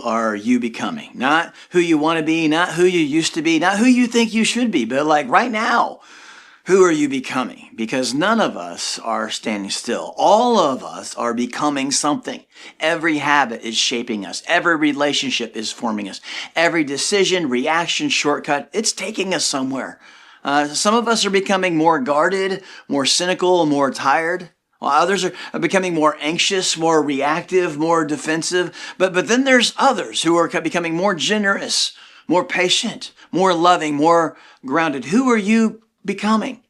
who are you becoming? Not who you want to be, not who you used to be, not who you think you should be, but like right now, who are you becoming? Because none of us are standing still. All of us are becoming something. Every habit is shaping us. Every relationship is forming us. Every decision, reaction, shortcut, it's taking us somewhere. Some of us are becoming more guarded, more cynical, more tired. While others are becoming more anxious, more reactive, more defensive. But then there's others who are becoming more generous, more patient, more loving, more grounded. Who are you becoming?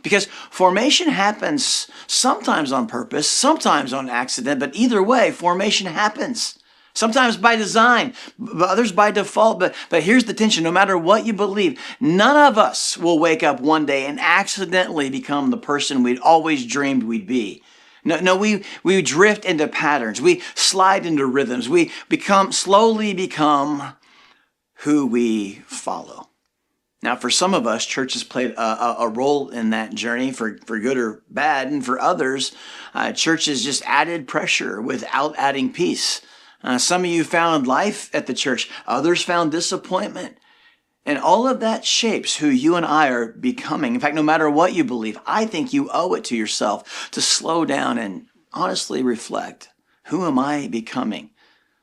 Because formation happens sometimes on purpose, sometimes on accident, but either way, formation happens. Sometimes by design, but others by default. But here's the tension. No matter what you believe, none of us will wake up one day and accidentally become the person we'd always dreamed we'd be. No, we drift into patterns. We slide into rhythms. We slowly become who we follow. Now, for some of us, church has played a role in that journey for good or bad. And for others, church has just added pressure without adding peace. Some of you found life at the church. Others found disappointment. And all of that shapes who you and I are becoming. In fact, no matter what you believe, I think you owe it to yourself to slow down and honestly reflect. Who am I becoming?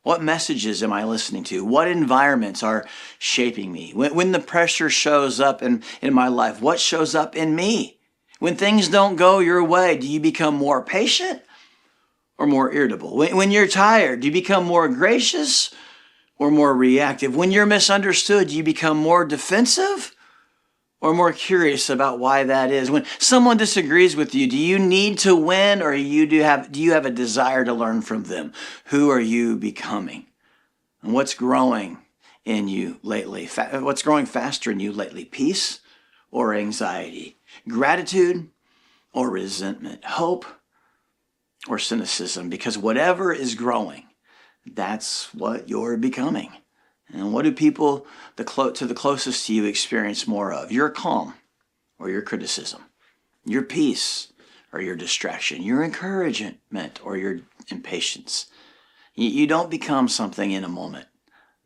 What messages am I listening to? What environments are shaping me? When the pressure shows up in my life, what shows up in me? When things don't go your way, do you become more patient or more irritable? When you're tired, do you become more gracious or more reactive? When you're misunderstood, do you become more defensive or more curious about why that is? When someone disagrees with you, do you need to win, or do you have a desire to learn from them? Who are you becoming? And what's growing in you lately? What's growing faster in you lately? Peace or anxiety? Gratitude or resentment? Hope or cynicism? Because whatever is growing, that's what you're becoming. And what do people to the closest to you experience more of? Your calm or your criticism? Your peace or your distraction? Your encouragement or your impatience? You don't become something in a moment.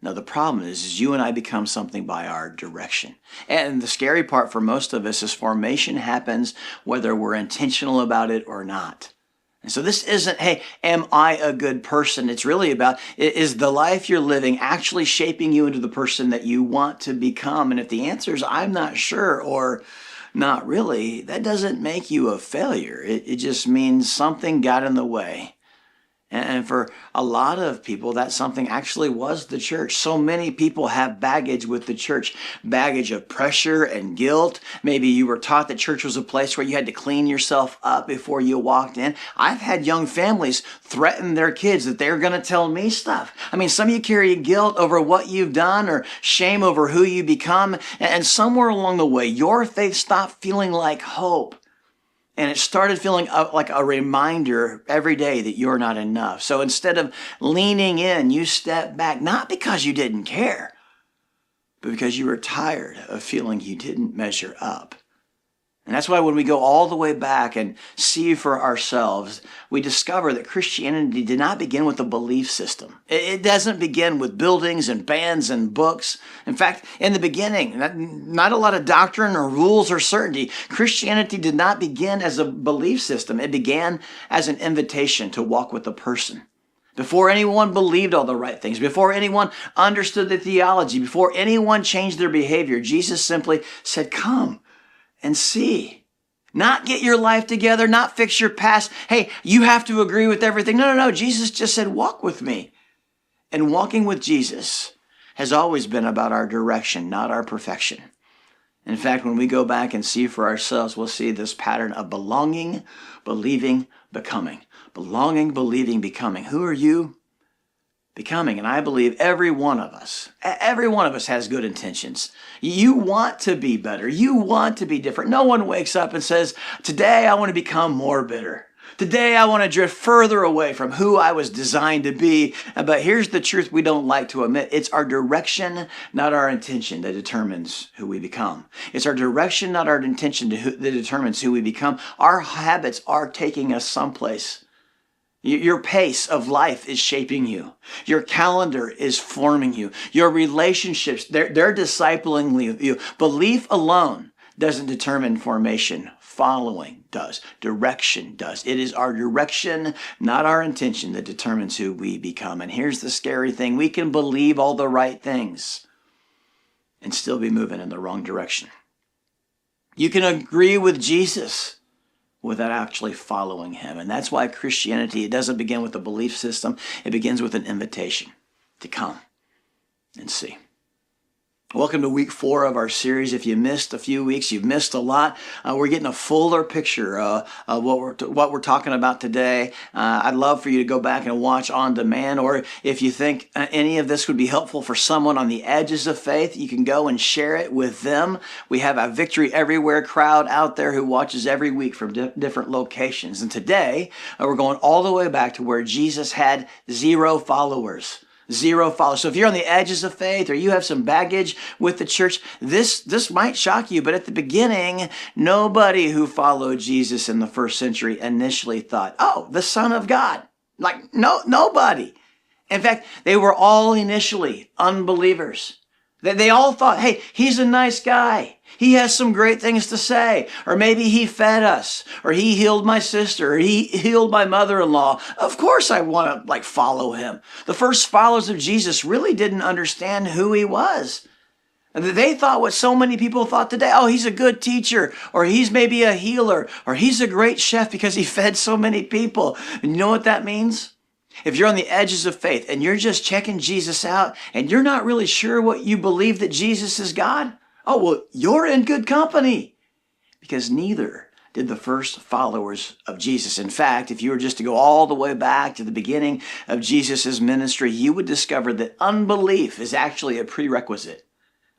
No, the problem is you and I become something by our direction. And the scary part for most of us is formation happens whether we're intentional about it or not. And so this isn't, hey, am I a good person? It's really about, is the life you're living actually shaping you into the person that you want to become? And if the answer is, I'm not sure, or not really, that doesn't make you a failure. It just means something got in the way. And for a lot of people, that something actually was the church. So many people have baggage with the church, baggage of pressure and guilt. Maybe you were taught that church was a place where you had to clean yourself up before you walked in. I've had young families threaten their kids that they're going to tell me stuff. I mean, some of you carry guilt over what you've done or shame over who you become. And somewhere along the way, your faith stopped feeling like hope. And it started feeling like a reminder every day that you're not enough. So instead of leaning in, you step back, not because you didn't care, but because you were tired of feeling you didn't measure up. And that's why when we go all the way back and see for ourselves, we discover that Christianity did not begin with a belief system. It doesn't begin with buildings and bands and books. In fact, in the beginning, not a lot of doctrine or rules or certainty. Christianity did not begin as a belief system. It began as an invitation to walk with a person. Before anyone believed all the right things, before anyone understood the theology, before anyone changed their behavior, Jesus simply said, come and see. Not get your life together, not fix your past. Hey, you have to agree with everything. No. Jesus just said, walk with me. And walking with Jesus has always been about our direction, not our perfection. In fact, when we go back and see for ourselves, we'll see this pattern of belonging, believing, becoming. Belonging, believing, becoming. Who are you becoming? And I believe every one of us has good intentions. You want to be better. You want to be different. No one wakes up and says, today I want to become more bitter. Today I want to drift further away from who I was designed to be. But here's the truth we don't like to admit. It's our direction, not our intention, that determines who we become. It's our direction, not our intention, that determines who we become. Our habits are taking us someplace. Your pace of life is shaping you. Your calendar is forming you. Your relationships, they're discipling you. Belief alone doesn't determine formation. Following does. Direction does. It is our direction, not our intention, that determines who we become. And here's the scary thing. We can believe all the right things and still be moving in the wrong direction. You can agree with Jesus without actually following him. And that's why Christianity, it doesn't begin with a belief system. It begins with an invitation to come and see. Welcome to week 4 of our series. If you missed a few weeks, you've missed a lot. We're getting a fuller picture of what we're talking about today. I'd love for you to go back and watch on demand, or if you think any of this would be helpful for someone on the edges of faith, you can go and share it with them. We have a Victory Everywhere crowd out there who watches every week from different locations. And today, we're going all the way back to where Jesus had 0 followers. 0 followers. So if you're on the edges of faith or you have some baggage with the church, this might shock you. But at the beginning, nobody who followed Jesus in the first century initially thought, oh, the Son of God. Like, nobody. In fact, they were all initially unbelievers. They all thought, hey, he's a nice guy. He has some great things to say. Or maybe he fed us. Or he healed my sister. Or he healed my mother-in-law. Of course I want to follow him. The first followers of Jesus really didn't understand who he was. And they thought what so many people thought today. Oh, he's a good teacher. Or he's maybe a healer. Or he's a great chef because he fed so many people. And you know what that means? If you're on the edges of faith and you're just checking Jesus out and you're not really sure what you believe that Jesus is God, oh, well, you're in good company, because neither did the first followers of Jesus. In fact, if you were just to go all the way back to the beginning of Jesus' ministry, you would discover that unbelief is actually a prerequisite.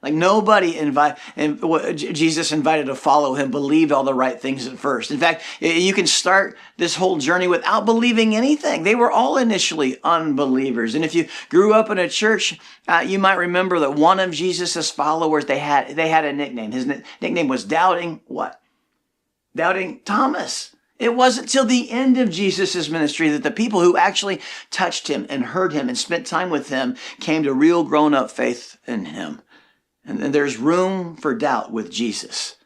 Like nobody Jesus invited to follow him believed all the right things at first. In fact, you can start this whole journey without believing anything. They were all initially unbelievers. And if you grew up in a church, you might remember that one of Jesus' followers, they had a nickname. His nickname was Doubting what? Doubting Thomas. It wasn't till the end of Jesus' ministry that the people who actually touched him and heard him and spent time with him came to real grown-up faith in him. And there's room for doubt with Jesus.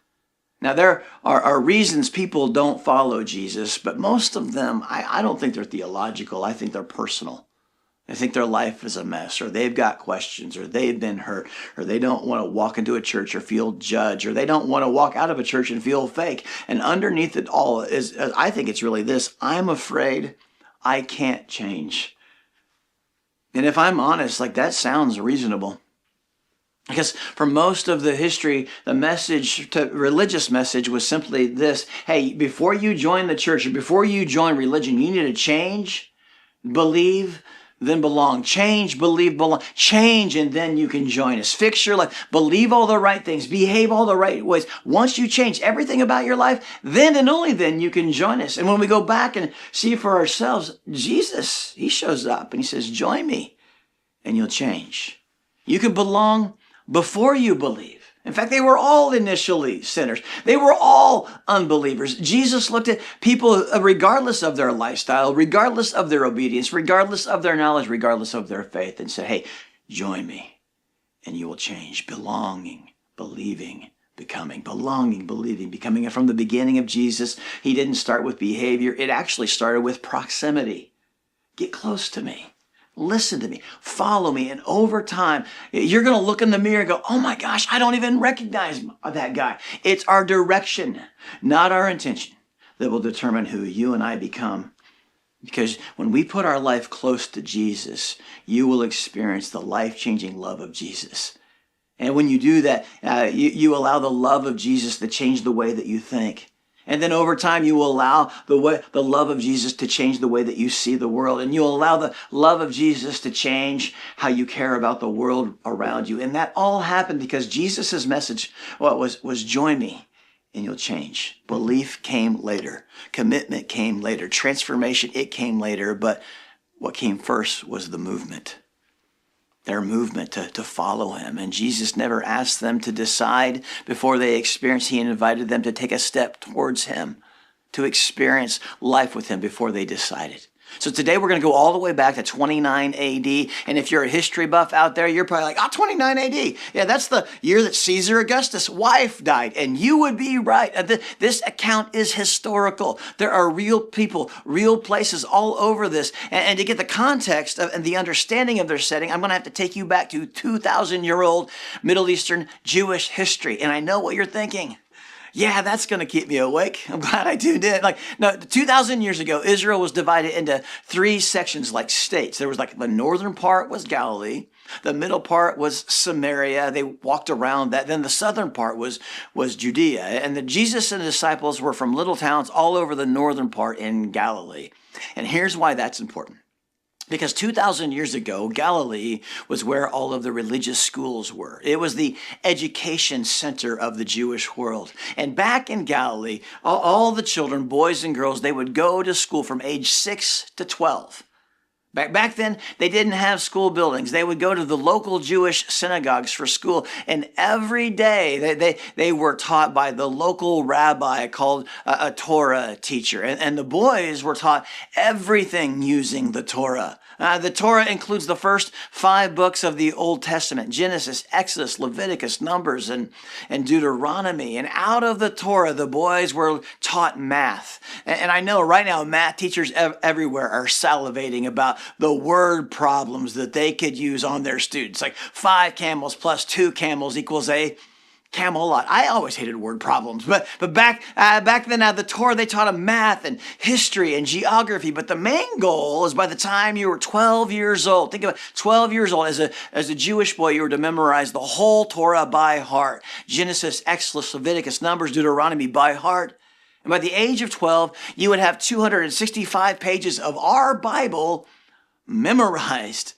Now, there are reasons people don't follow Jesus, but most of them, I don't think they're theological. I think they're personal. I think their life is a mess, or they've got questions, or they've been hurt, or they don't want to walk into a church or feel judged, or they don't want to walk out of a church and feel fake. And underneath it all is, I think it's really this: I'm afraid I can't change. And if I'm honest, that sounds reasonable. Because for most of the history, the religious message was simply this: hey, before you join the church or before you join religion, you need to change, believe, then belong. Change, believe, belong. Change, and then you can join us. Fix your life. Believe all the right things. Behave all the right ways. Once you change everything about your life, then and only then you can join us. And when we go back and see for ourselves, Jesus, he shows up and he says, join me, and you'll change. You can belong before you believe. In fact, they were all initially sinners. They were all unbelievers. Jesus looked at people regardless of their lifestyle, regardless of their obedience, regardless of their knowledge, regardless of their faith, and said, hey, join me and you will change. Belonging, believing, becoming. Belonging, believing, becoming. And from the beginning of Jesus, he didn't start with behavior. It actually started with proximity. Get close to me. Listen to me, follow me, and over time, you're going to look in the mirror and go, oh my gosh, I don't even recognize that guy. It's our direction, not our intention, that will determine who you and I become. Because when we put our life close to Jesus, you will experience the life-changing love of Jesus. And when you do that, you allow the love of Jesus to change the way that you think. And then over time, you will allow the love of Jesus to change the way that you see the world. And you'll allow the love of Jesus to change how you care about the world around you. And that all happened because Jesus' message was join me and you'll change. Belief came later. Commitment came later. Transformation, it came later. But what came first was the movement. Their movement to follow him. And Jesus never asked them to decide before they experienced. He invited them to take a step towards him, to experience life with him before they decided. So today we're going to go all the way back to 29 AD. And if you're a history buff out there, you're probably like, 29 AD. Yeah, that's the year that Caesar Augustus' wife died. And you would be right. This account is historical. There are real people, real places all over this. And to get the context and the understanding of their setting, I'm going to have to take you back to 2,000-year-old Middle Eastern Jewish history. And I know what you're thinking. Yeah, that's going to keep me awake. I'm glad I tuned in. No, 2,000 years ago, Israel was divided into 3 sections like states. There was the northern part was Galilee. The middle part was Samaria. They walked around that. Then the southern part was Judea. And Jesus and the disciples were from little towns all over the northern part in Galilee. And here's why that's important. Because 2,000 years ago, Galilee was where all of the religious schools were. It was the education center of the Jewish world. And back in Galilee, all the children, boys and girls, they would go to school from age 6 to 12. Back then, they didn't have school buildings. They would go to the local Jewish synagogues for school. And every day, they were taught by the local rabbi called a Torah teacher. And the boys were taught everything using the Torah. The Torah includes the first 5 books of the Old Testament: Genesis, Exodus, Leviticus, Numbers, and Deuteronomy. And out of the Torah, the boys were taught math. And I know right now math teachers everywhere are salivating about the word problems that they could use on their students. Like 5 camels plus 2 camels equals a Camelot. I always hated word problems, but back then, the Torah, they taught them math and history and geography. But the main goal is by the time you were 12 years old, think about 12 years old, as a Jewish boy, you were to memorize the whole Torah by heart. Genesis, Exodus, Leviticus, Numbers, Deuteronomy by heart. And by the age of 12, you would have 265 pages of our Bible memorized.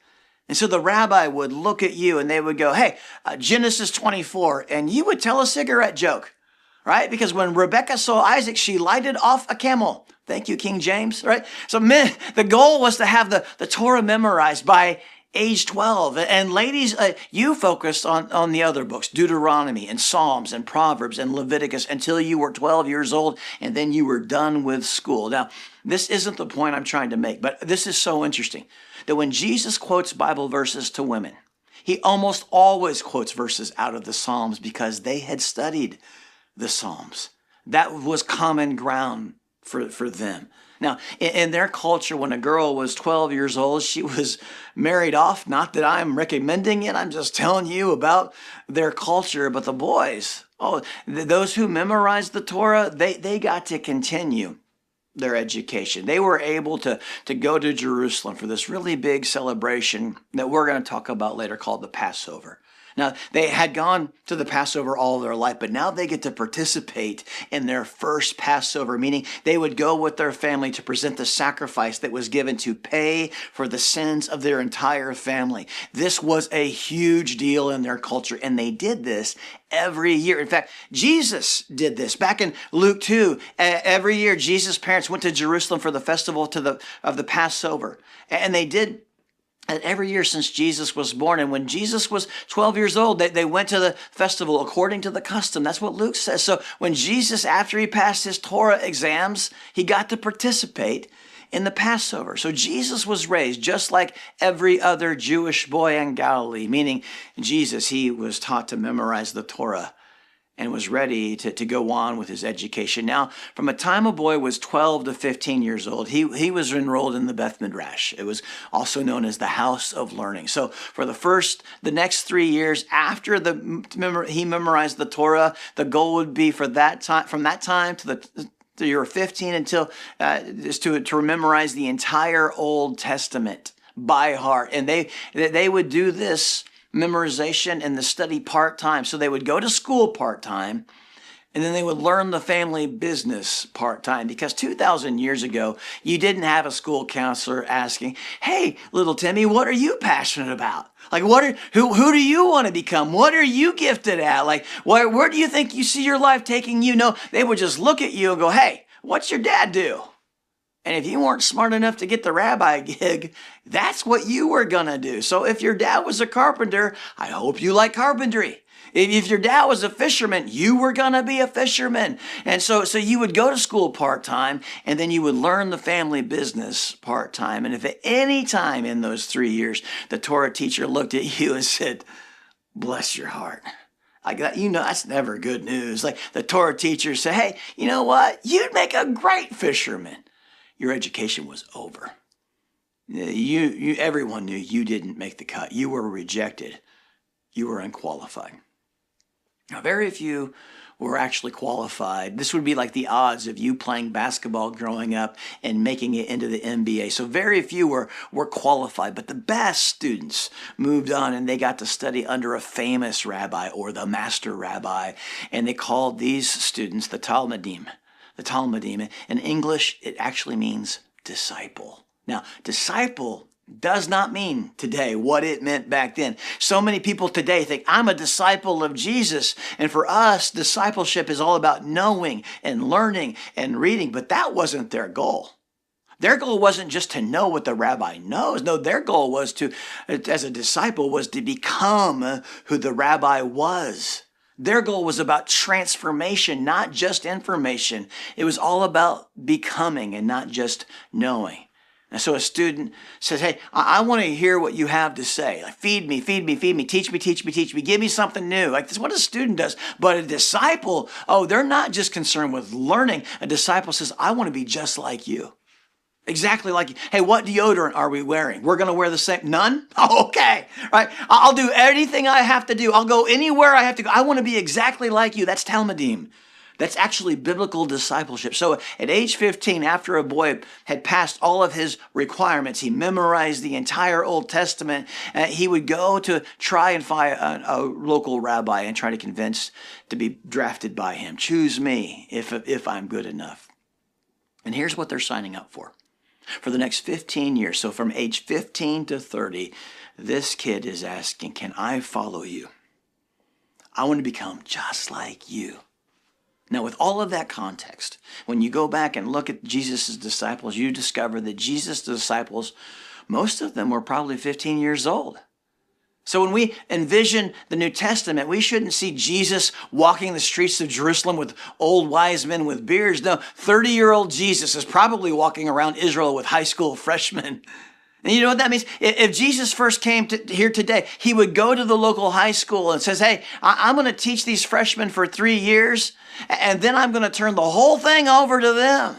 And so the rabbi would look at you and they would go, hey, Genesis 24, and you would tell a cigarette joke, right? Because when Rebecca saw Isaac, she lighted off a camel. Thank you, King James, right? So the goal was to have the Torah memorized by age 12. And ladies, you focused on the other books, Deuteronomy and Psalms and Proverbs and Leviticus, until you were 12 years old, and then you were done with school. Now, this isn't the point I'm trying to make, but this is so interesting that when Jesus quotes Bible verses to women, he almost always quotes verses out of the Psalms because they had studied the Psalms. That was common ground for them. Now, in their culture, when a girl was 12 years old, she was married off. Not that I'm recommending it, I'm just telling you about their culture. But the boys, those who memorized the Torah, they got to continue their education. They were able to go to Jerusalem for this really big celebration that we're going to talk about later called the Passover. Now, they had gone to the Passover all their life, but now they get to participate in their first Passover, meaning they would go with their family to present the sacrifice that was given to pay for the sins of their entire family. This was a huge deal in their culture, and they did this every year. In fact, Jesus did this. Back in Luke 2, every year Jesus' parents went to Jerusalem for the festival of the Passover, and they did. And every year since Jesus was born. And when Jesus was 12 years old, they went to the festival according to the custom. That's what Luke says. So when Jesus, after he passed his Torah exams, he got to participate in the Passover. So Jesus was raised just like every other Jewish boy in Galilee, meaning Jesus, he was taught to memorize the Torah and was ready to go on with his education. Now, from the time a boy was 12 to 15 years old, he was enrolled in the Beth Midrash. It was also known as the House of Learning. So for the next 3 years after he memorized the Torah, the goal would be from that time to you were 15 until is to memorize the entire Old Testament by heart. And they would do this memorization and the study part-time. So they would go to school part-time, and then they would learn the family business part-time, because 2,000 years ago, you didn't have a school counselor asking, hey, little Timmy, what are you passionate about? Like, who do you want to become? What are you gifted at? Like, where do you think you see your life taking you? No, they would just look at you and go, hey, what's your dad do? And if you weren't smart enough to get the rabbi gig, that's what you were going to do. So if your dad was a carpenter, I hope you like carpentry. If your dad was a fisherman, you were going to be a fisherman. And so you would go to school part-time, and then you would learn the family business part-time. And if at any time in those 3 years, the Torah teacher looked at you and said, bless your heart. Like that, that's never good news. Like the Torah teacher said, hey, you know what? You'd make a great fisherman. Your education was over. Everyone knew you didn't make the cut. You were rejected. You were unqualified. Now, very few were actually qualified. This would be like the odds of you playing basketball growing up and making it into the NBA. So very few were qualified, but the best students moved on and they got to study under a famous rabbi or the master rabbi. And they called these students the Talmudim. The Talmudim. In English, it actually means disciple. Now, disciple does not mean today what it meant back then. So many people today think, I'm a disciple of Jesus. And for us, discipleship is all about knowing and learning and reading. But that wasn't their goal. Their goal wasn't just to know what the rabbi knows. No, their goal was to, as a disciple, was to become who the rabbi was. Their goal was about transformation, not just information. It was all about becoming and not just knowing. And so a student says, hey, I want to hear what you have to say. Like, feed me, feed me, feed me, teach me, teach me, teach me. Give me something new. Like, that's what a student does. But a disciple, they're not just concerned with learning. A disciple says, I want to be just like you. Exactly like you. Hey, what deodorant are we wearing? We're going to wear the same. None? Oh, okay. Right. I'll do anything I have to do. I'll go anywhere I have to go. I want to be exactly like you. That's Talmudim. That's actually biblical discipleship. So at age 15, after a boy had passed all of his requirements, he memorized the entire Old Testament, he would go to try and find a local rabbi and try to convince to be drafted by him. Choose me if I'm good enough. And here's what they're signing up for. For the next 15 years, so from age 15 to 30, this kid is asking, can I follow you? I want to become just like you. Now, with all of that context, when you go back and look at Jesus' disciples, you discover that Jesus' disciples, most of them were probably 15 years old. So when we envision the New Testament, we shouldn't see Jesus walking the streets of Jerusalem with old wise men with beards. No, 30-year-old Jesus is probably walking around Israel with high school freshmen. And you know what that means? If Jesus first came here today, he would go to the local high school and says, hey, I'm going to teach these freshmen for 3 years, and then I'm going to turn the whole thing over to them.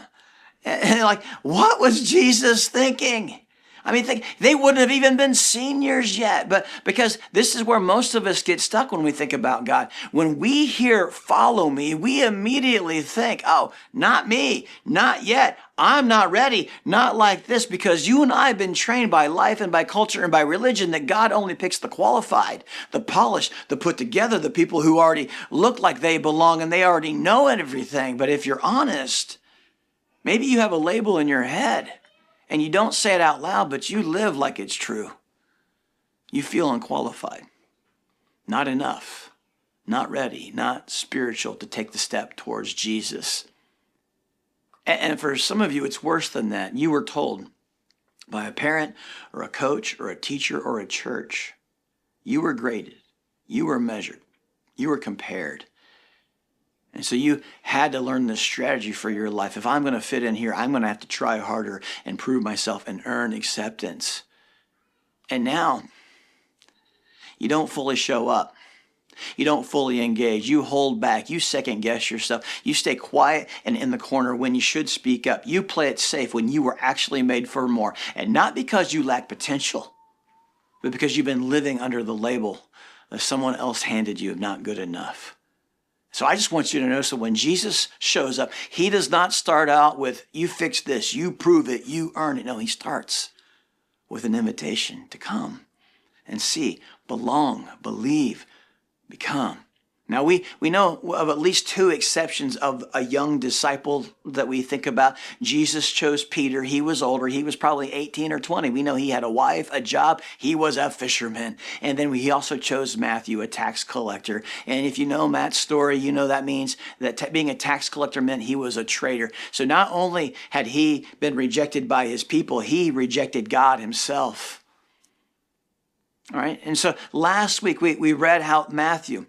And like, what was Jesus thinking? I mean, they wouldn't have even been seniors yet, but because this is where most of us get stuck when we think about God. When we hear follow me, we immediately think, oh, not me, not yet. I'm not ready, not like this, because you and I have been trained by life and by culture and by religion that God only picks the qualified, the polished, the put together, the people who already look like they belong and they already know everything. But if you're honest, maybe you have a label in your head. And you don't say it out loud, but you live like it's true. You feel unqualified, not enough, not ready, not spiritual to take the step towards Jesus. And for some of you, it's worse than that. You were told by a parent or a coach or a teacher or a church, you were graded, you were measured, you were compared. And so you had to learn this strategy for your life. If I'm going to fit in here, I'm going to have to try harder and prove myself and earn acceptance. And now, you don't fully show up. You don't fully engage. You hold back. You second guess yourself. You stay quiet and in the corner when you should speak up. You play it safe when you were actually made for more. And not because you lack potential, but because you've been living under the label that someone else handed you of not good enough. So I just want you to know, so when Jesus shows up, he does not start out with, you fix this, you prove it, you earn it. No, he starts with an invitation to come and see, belong, believe, become. Now, we know of at least 2 exceptions of a young disciple that we think about. Jesus chose Peter. He was older. He was probably 18 or 20. We know he had a wife, a job. He was a fisherman. And then he also chose Matthew, a tax collector. And if you know Matt's story, you know that means that being a tax collector meant he was a traitor. So not only had he been rejected by his people, he rejected God himself. All right. And so last week we read how Matthew,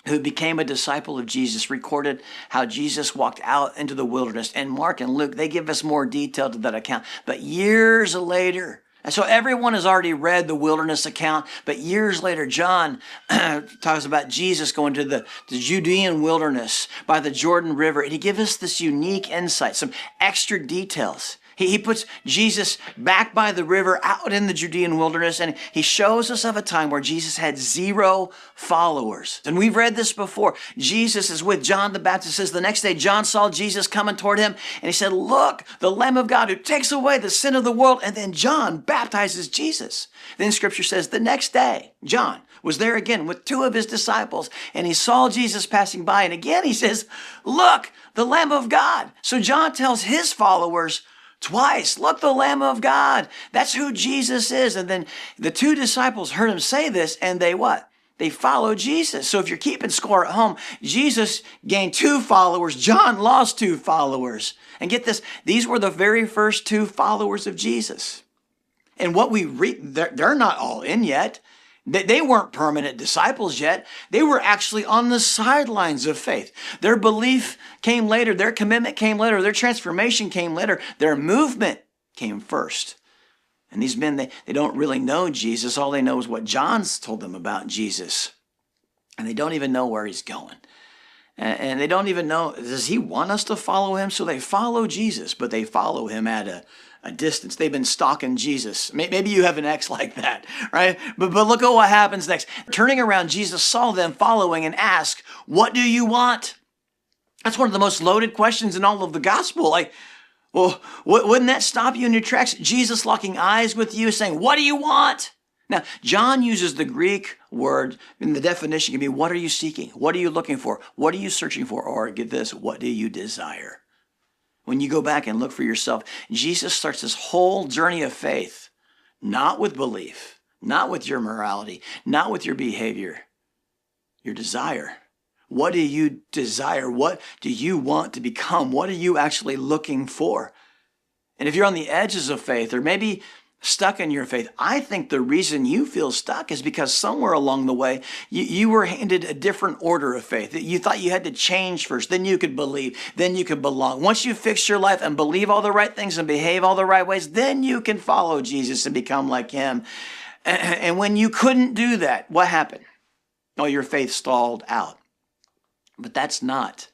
who became a disciple of Jesus, recorded how Jesus walked out into the wilderness. And Mark and Luke, they give us more detail to that account. But years later, and so everyone has already read the wilderness account, but years later, John talks about Jesus going to the Judean wilderness by the Jordan River, and he gives us this unique insight, some extra details. He puts Jesus back by the river out in the Judean wilderness, and he shows us of a time where Jesus had 0 followers. And we've read this before. Jesus is with John the Baptist. It says the next day John saw Jesus coming toward him, and he said, "Look, the Lamb of God who takes away the sin of the world." And then John baptizes Jesus. Then Scripture says the next day, John was there again with 2 of his disciples, and he saw Jesus passing by. And again he says, "Look, the Lamb of God." So John tells his followers twice, "Look, the Lamb of God." That's who Jesus is. And then the 2 disciples heard him say this, and they what? They followed Jesus. So if you're keeping score at home, Jesus gained 2 followers. John lost 2 followers. And get this, these were the very first 2 followers of Jesus. And what we read, they're not all in yet. They weren't permanent disciples yet. They were actually on the sidelines of faith. Their belief came later. Their commitment came later. Their transformation came later. Their movement came first. And these men, they don't really know Jesus. All they know is what John's told them about Jesus. And they don't even know where he's going. And they don't even know, does he want us to follow him? So they follow Jesus, but they follow him at a distance. They've been stalking Jesus. Maybe you have an ex like that, right? But look at what happens next. Turning around, Jesus saw them following and asked, "What do you want?" That's one of the most loaded questions in all of the gospel. Like, well, wouldn't that stop you in your tracks? Jesus locking eyes with you saying, "What do you want?" Now, John uses the Greek word, and the definition can be, what are you seeking? What are you looking for? What are you searching for? Or get this, what do you desire? When you go back and look for yourself, Jesus starts this whole journey of faith, not with belief, not with your morality, not with your behavior, your desire. What do you desire? What do you want to become? What are you actually looking for? And if you're on the edges of faith, or maybe stuck in your faith, I think the reason you feel stuck is because somewhere along the way, you were handed a different order of faith. You thought you had to change first, then you could believe, then you could belong. Once you fix your life and believe all the right things and behave all the right ways, then you can follow Jesus and become like him. And when you couldn't do that, what happened? Oh, your faith stalled out. But that's not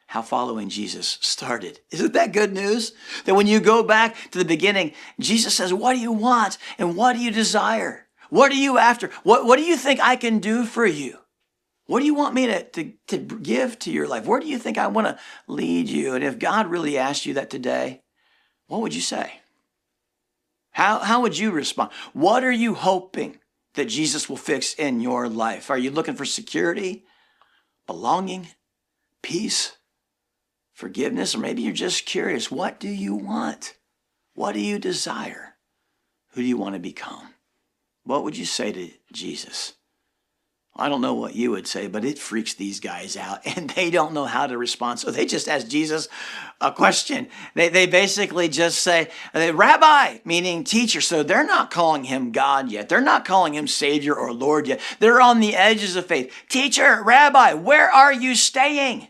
how following Jesus started. Isn't that good news? That when you go back to the beginning, Jesus says, what do you want and what do you desire? What are you after? What do you think I can do for you? What do you want me to give to your life? Where do you think I want to lead you? And if God really asked you that today, what would you say? How would you respond? What are you hoping that Jesus will fix in your life? Are you looking for security, belonging, peace, forgiveness? Or maybe you're just curious. What do you want? What do you desire? Who do you want to become? What would you say to Jesus? I don't know what you would say, but it freaks these guys out, and they don't know how to respond. So they just ask Jesus a question. They basically just say, Rabbi, meaning teacher. So they're not calling him God yet. They're not calling him Savior or Lord yet. They're on the edges of faith. Teacher, Rabbi, where are you staying?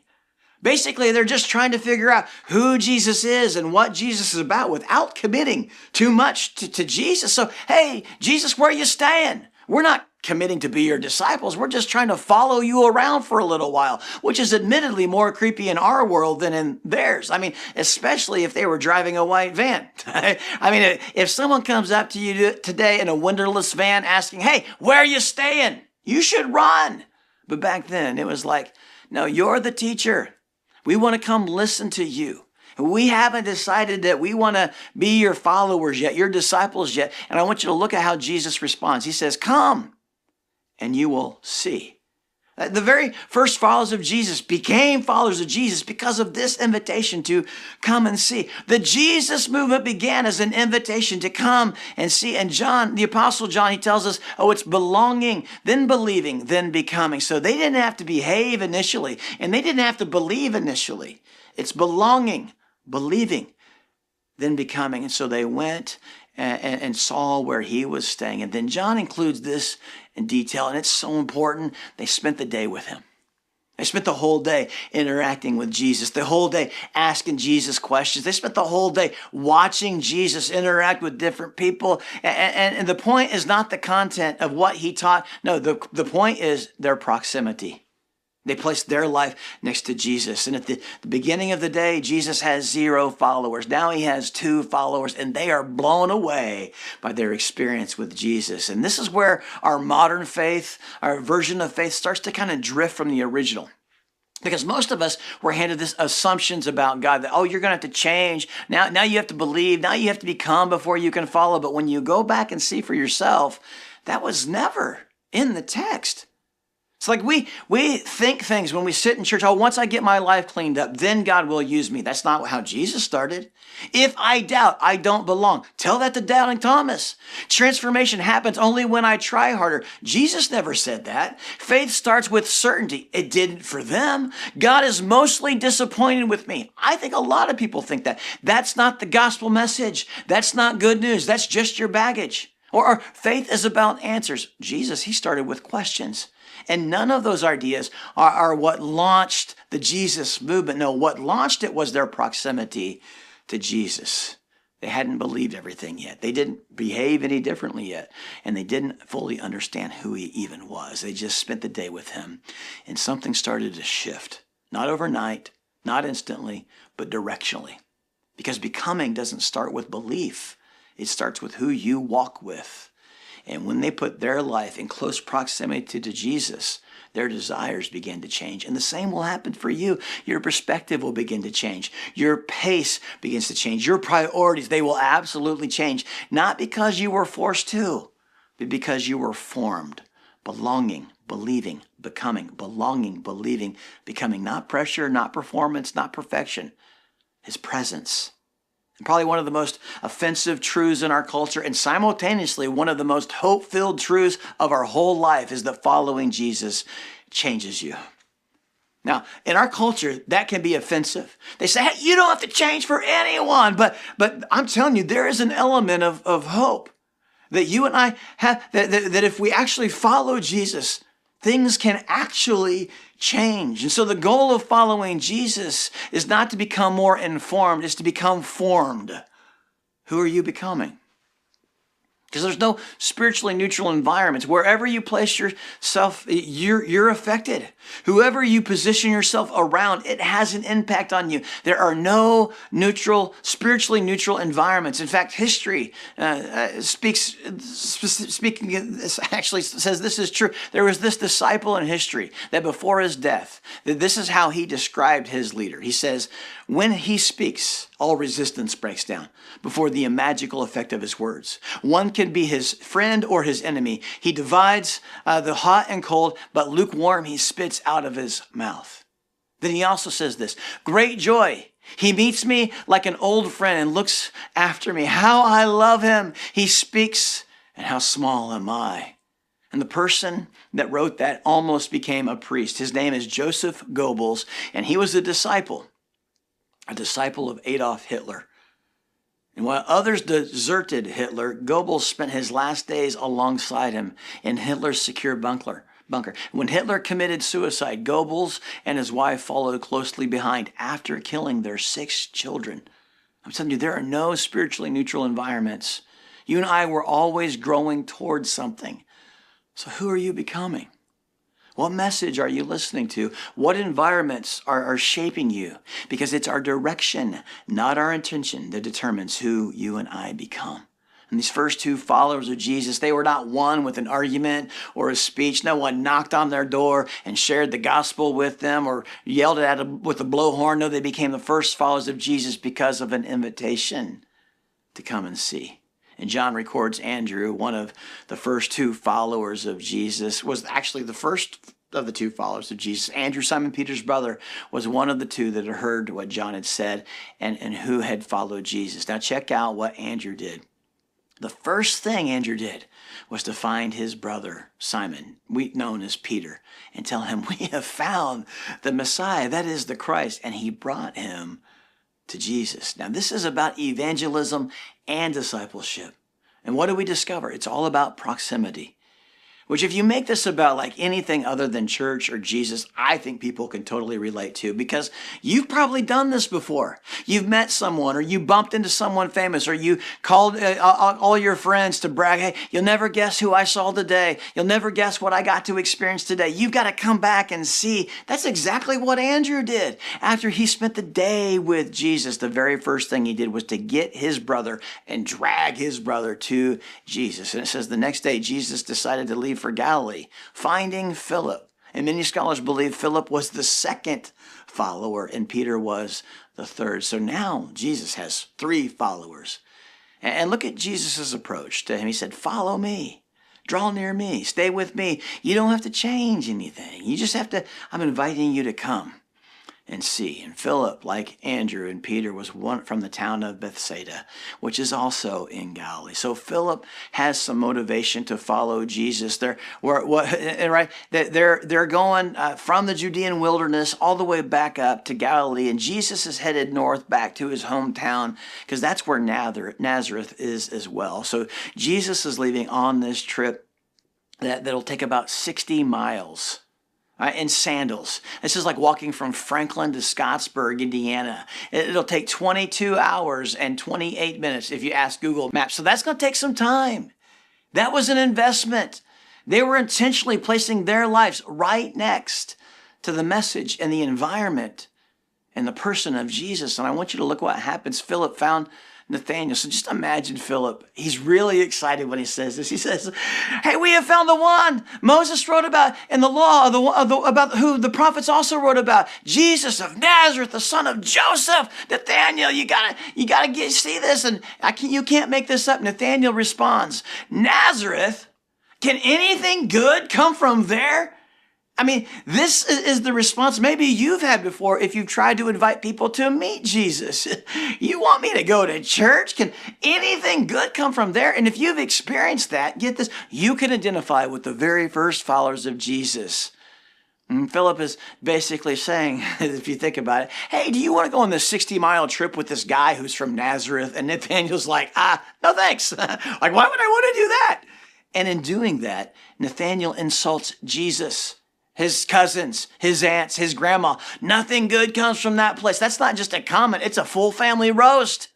Basically, they're just trying to figure out who Jesus is and what Jesus is about without committing too much to Jesus. So, hey, Jesus, where are you staying? We're not committing to be your disciples. We're just trying to follow you around for a little while, which is admittedly more creepy in our world than in theirs. I mean, especially if they were driving a white van. I mean, if someone comes up to you today in a windowless van asking, hey, where are you staying? You should run. But back then, it was like, no, you're the teacher. We want to come listen to you. We haven't decided that we want to be your followers yet, your disciples yet. And I want you to look at how Jesus responds. He says, come and you will see. The very first followers of Jesus became followers of Jesus because of this invitation to come and see. The Jesus movement began as an invitation to come and see. And John, the Apostle John, he tells us, oh, it's belonging, then believing, then becoming. So they didn't have to behave initially, and they didn't have to believe initially. It's belonging, believing, then becoming. And so they went and saw where he was staying. And then John includes this in detail, and it's so important. They spent the day with him. They spent the whole day interacting with Jesus, the whole day asking Jesus questions. They spent the whole day watching Jesus interact with different people. And the point is not the content of what he taught. No, the point is their proximity. They placed their life next to Jesus. And at the beginning of the day, Jesus has 0 followers. Now he has 2 followers, and they are blown away by their experience with Jesus. And this is where our modern faith, our version of faith, starts to kind of drift from the original. Because most of us were handed this assumptions about God that, oh, you're going to have to change. Now you have to believe. Now you have to become before you can follow. But when you go back and see for yourself, that was never in the text. It's like we think things when we sit in church, oh, once I get my life cleaned up, then God will use me. That's not how Jesus started. If I doubt, I don't belong. Tell that to doubting Thomas. Transformation happens only when I try harder. Jesus never said that. Faith starts with certainty. It didn't for them. God is mostly disappointed with me. I think a lot of people think that. That's not the gospel message. That's not good news. That's just your baggage. Or faith is about answers. Jesus, he started with questions. And none of those ideas are what launched the Jesus movement. No, what launched it was their proximity to Jesus. They hadn't believed everything yet. They didn't behave any differently yet. And they didn't fully understand who he even was. They just spent the day with him. And something started to shift. Not overnight, not instantly, but directionally. Because becoming doesn't start with belief. It starts with who you walk with. And when they put their life in close proximity to Jesus, their desires begin to change. And the same will happen for you. Your perspective will begin to change. Your pace begins to change. Your priorities, they will absolutely change. Not because you were forced to, but because you were formed. Belonging, believing, becoming. Belonging, believing, becoming. Not pressure, not performance, not perfection. His presence. And probably one of the most offensive truths in our culture, and simultaneously one of the most hope-filled truths of our whole life, is that following Jesus changes you. Now, in our culture, that can be offensive. They say, hey, you don't have to change for anyone. But I'm telling you, there is an element of hope that you and I have, that if we actually follow Jesus, things can actually change. And so the goal of following Jesus is not to become more informed, it's to become formed. Who are you becoming? Because there's no spiritually neutral environments. Wherever you place yourself, you're affected. Whoever you position yourself around, it has an impact on you. There are no spiritually neutral environments. In fact, history actually says this is true. There was this disciple in history that before his death, that this is how he described his leader. He says, when he speaks, all resistance breaks down before the magical effect of his words. One can be his friend or his enemy. He divides the hot and cold, but lukewarm he spits out of his mouth. Then he also says this, great joy. He meets me like an old friend and looks after me. How I love him. He speaks, and how small am I? And the person that wrote that almost became a priest. His name is Joseph Goebbels, and he was a disciple of Adolf Hitler. And while others deserted Hitler, Goebbels spent his last days alongside him in Hitler's secure bunker. When Hitler committed suicide, Goebbels and his wife followed closely behind after killing their 6 children. I'm telling you, there are no spiritually neutral environments. You and I were always growing towards something. So who are you becoming? What message are you listening to? What environments are shaping you? Because it's our direction, not our intention, that determines who you and I become. And these first 2 followers of Jesus, they were not one with an argument or a speech. No one knocked on their door and shared the gospel with them or yelled at them with a blowhorn. No, they became the first followers of Jesus because of an invitation to come and see. And John records Andrew, one of the first 2 followers of Jesus, was actually the first of the 2 followers of Jesus. Andrew, Simon Peter's brother, was one of the 2 that had heard what John had said and who had followed Jesus. Now check out what Andrew did. The first thing Andrew did was to find his brother, Simon, known as Peter, and tell him, we have found the Messiah, that is the Christ, and he brought him to Jesus. Now this is about evangelism and discipleship. And what do we discover? It's all about proximity. which if you make this about like anything other than church or Jesus, I think people can totally relate to, because you've probably done this before. You've met someone, or you bumped into someone famous, or you called all your friends to brag, hey, you'll never guess who I saw today. You'll never guess what I got to experience today. You've got to come back and see. That's exactly what Andrew did. After he spent the day with Jesus, the very first thing he did was to get his brother and drag his brother to Jesus. And it says the next day, Jesus decided to leave for Galilee, finding Philip. And many scholars believe Philip was the second follower and Peter was the third. So now Jesus has 3 followers. And look at Jesus' approach to him. He said, follow me, draw near me, stay with me. You don't have to change anything. You just have to, I'm inviting you to come and see. And Philip, like Andrew and Peter, was one from the town of Bethsaida, which is also in Galilee. So Philip has some motivation to follow Jesus. They're going from the Judean wilderness all the way back up to Galilee, and Jesus is headed north back to his hometown, because that's where Nazareth is as well. So Jesus is leaving on this trip that'll take about 60 miles. In sandals. This is like walking from Franklin to Scottsburg, Indiana. It'll take 22 hours and 28 minutes if you ask Google Maps. So that's going to take some time. That was an investment. They were intentionally placing their lives right next to the message and the environment and the person of Jesus. And I want you to look what happens. Philip found Nathanael. So just imagine Philip. He's really excited when he says this. He says, hey, we have found the one Moses wrote about in the law, about who the prophets also wrote about, Jesus of Nazareth, the son of Joseph. Nathanael, you gotta see this, and you can't make this up. Nathanael responds, Nazareth? Can anything good come from there? I mean, this is the response maybe you've had before if you've tried to invite people to meet Jesus. You want me to go to church? Can anything good come from there? And if you've experienced that, get this, you can identify with the very first followers of Jesus. And Philip is basically saying, if you think about it, hey, do you want to go on this 60-mile trip with this guy who's from Nazareth? And Nathanael's like, no thanks. Like, why would I want to do that? And in doing that, Nathanael insults Jesus, his cousins, his aunts, his grandma. Nothing good comes from that place. That's not just a comment. It's a full family roast.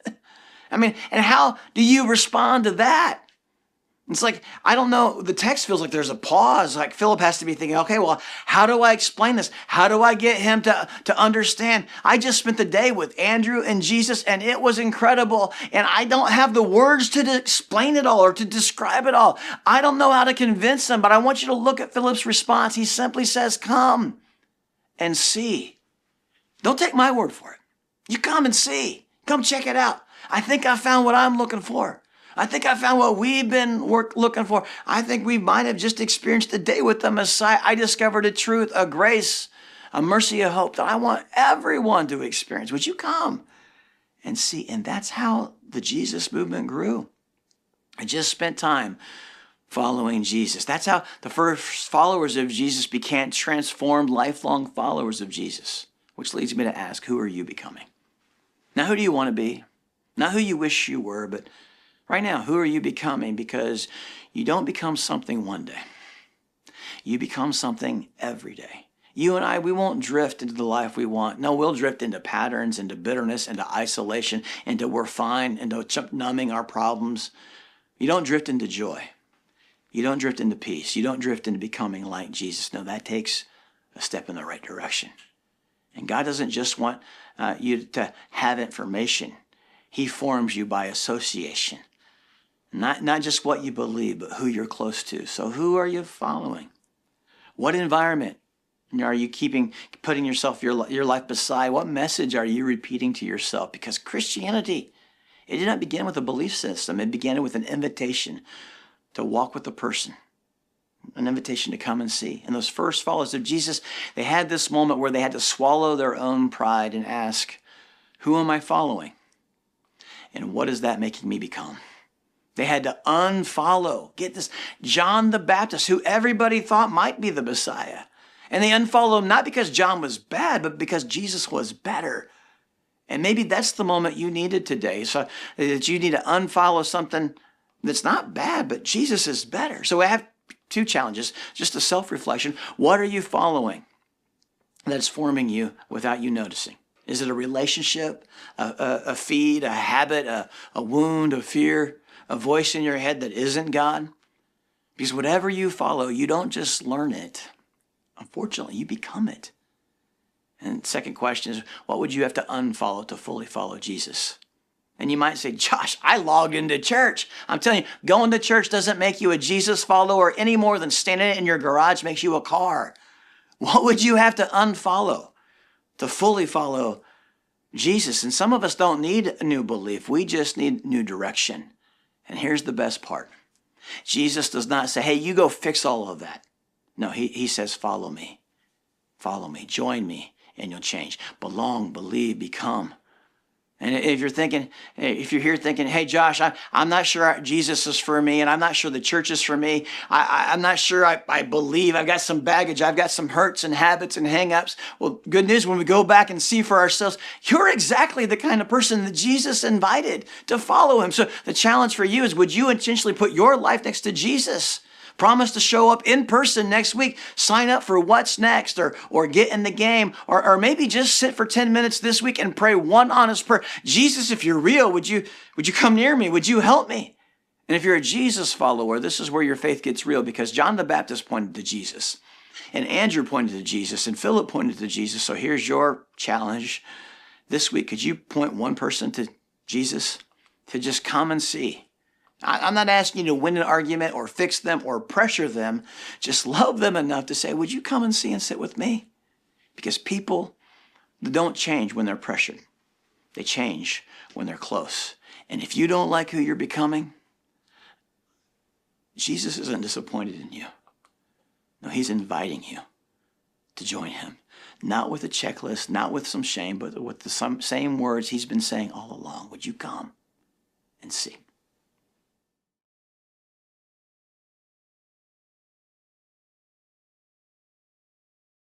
I mean, and how do you respond to that? It's like, I don't know, the text feels like there's a pause. Like Philip has to be thinking, okay, well, how do I explain this? How do I get him to understand? I just spent the day with Andrew and Jesus, and it was incredible. And I don't have the words to explain it all or to describe it all. I don't know how to convince him, but I want you to look at Philip's response. He simply says, come and see. Don't take my word for it. You come and see. Come check it out. I think I found what I'm looking for. I think I found what we've been looking for. I think we might have just experienced a day with the Messiah. I discovered a truth, a grace, a mercy, a hope that I want everyone to experience. Would you come and see? And that's how the Jesus movement grew. I just spent time following Jesus. That's how the first followers of Jesus became transformed, lifelong followers of Jesus, which leads me to ask, who are you becoming? Not who do you want to be? Not who you wish you were, but right now, who are you becoming? Because you don't become something one day. You become something every day. You and I, we won't drift into the life we want. No, we'll drift into patterns, into bitterness, into isolation, into we're fine, into numbing our problems. You don't drift into joy. You don't drift into peace. You don't drift into becoming like Jesus. No, that takes a step in the right direction. And God doesn't just want you to have information. He forms you by association. Not just what you believe, but who you're close to. So who are you following? What environment are you putting yourself, your life beside? What message are you repeating to yourself? Because Christianity, it did not begin with a belief system. It began with an invitation to walk with a person, an invitation to come and see. And those first followers of Jesus, they had this moment where they had to swallow their own pride and ask, who am I following? And what is that making me become? They had to unfollow, get this, John the Baptist, who everybody thought might be the Messiah. And they unfollowed him not because John was bad, but because Jesus was better. And maybe that's the moment you needed today, so that you need to unfollow something that's not bad, but Jesus is better. So two challenges, just a self-reflection. What are you following that's forming you without you noticing? Is it a relationship, a feed, a habit, a wound, a fear, a voice in your head that isn't God? Because whatever you follow, you don't just learn it. Unfortunately, you become it. And second question is, what would you have to unfollow to fully follow Jesus? And you might say, Josh, I logged into church. I'm telling you, going to church doesn't make you a Jesus follower any more than standing in your garage makes you a car. What would you have to unfollow to fully follow Jesus? And some of us don't need a new belief. We just need new direction. And here's the best part. Jesus does not say, hey, you go fix all of that. No, he says, follow me. Follow me. Join me, and you'll change. Belong, believe, become. And if you're here thinking, hey, Josh, I'm not sure Jesus is for me, and I'm not sure the church is for me. I'm not sure I believe. I've got some baggage. I've got some hurts and habits and hang-ups. Well, good news, when we go back and see for ourselves, you're exactly the kind of person that Jesus invited to follow him. So the challenge for you is, would you intentionally put your life next to Jesus? Promise to show up in person next week. Sign up for What's Next, or get in the game, or maybe just sit for 10 minutes this week and pray one honest prayer. Jesus, if you're real, would you come near me? Would you help me? And if you're a Jesus follower, this is where your faith gets real, because John the Baptist pointed to Jesus, and Andrew pointed to Jesus, and Philip pointed to Jesus. So here's your challenge this week. Could you point one person to Jesus to just come and see? I'm not asking you to win an argument or fix them or pressure them. Just love them enough to say, would you come and see and sit with me? Because people don't change when they're pressured. They change when they're close. And if you don't like who you're becoming, Jesus isn't disappointed in you. No, he's inviting you to join him. Not with a checklist, not with some shame, but with the same words he's been saying all along. Would you come and see?